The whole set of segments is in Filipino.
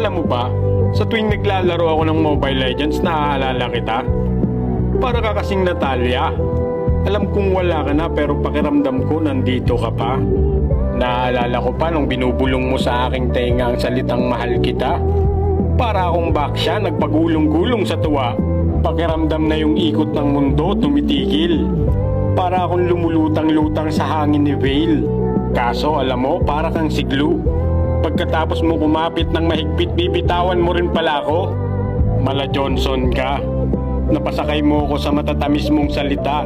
Alam mo ba, sa tuwing naglalaro ako ng Mobile Legends, naaalala kita. Para ka kasing Natalia. Alam kong wala ka na pero pakiramdam ko nandito ka pa. Naaalala ko pa nung binubulong mo sa aking tenga ang salitang mahal kita. Para akong baksya nagpagulong-gulong sa tuwa. Pakiramdam na yung ikot ng mundo tumitigil. Para akong lumulutang-lutang sa hangin ni Vale. Kaso alam mo, para kang siglu. Pagkatapos mo kumapit ng mahigpit, bibitawan mo rin pala ako. Mala Johnson ka. Napasakay mo ako sa matatamis mong salita.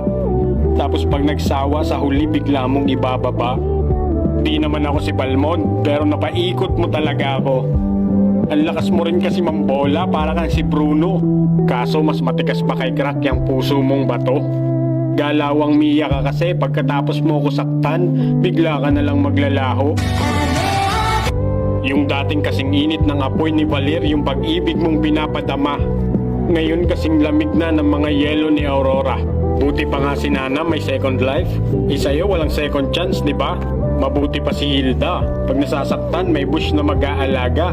Tapos pag nagsawa sa huli, bigla mong ibababa. Di naman ako si Balmond, pero napaikot mo talaga ako. Ang lakas mo rin kasi mambola, para kang si Bruno. Kaso mas matigas pa kay Crack yung puso mong bato. Galawang Mia ka kasi, pagkatapos mo ko saktan, bigla ka nalang maglalaho. Yung dating kasing init ng apoy ni Valir, yung pag-ibig mong pinapadama. Ngayon kasing lamig na ng mga yelo ni Aurora. Buti pa nga si Nana may second life. Sa'yo walang second chance, di ba? Mabuti pa si Hilda. Pag nasasaktan, may bush na mag-aalaga.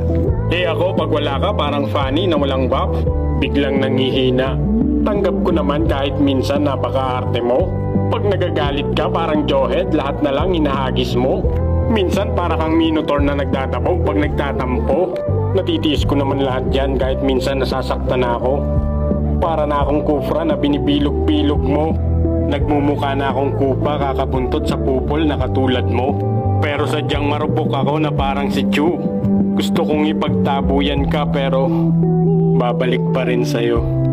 Ako, pag wala ka, parang Fanny na walang buff. Biglang nangihina. Tanggap ko naman kahit minsan napaka-arte mo. Pag nagagalit ka, parang Jawhead, lahat na lang hinahagis mo. Minsan para kang Minotaur na nagtatabog pag nagtatampo. Natitiis ko naman lahat yan kahit minsan nasasaktan ako. Para na akong kufra na binibilog-bilog mo. Nagmumukha na akong kupa kakabuntot sa kupol na katulad mo. Pero sadyang marupok ako na parang si Chu. Gusto kong ipagtabuyan ka pero babalik pa rin sa'yo.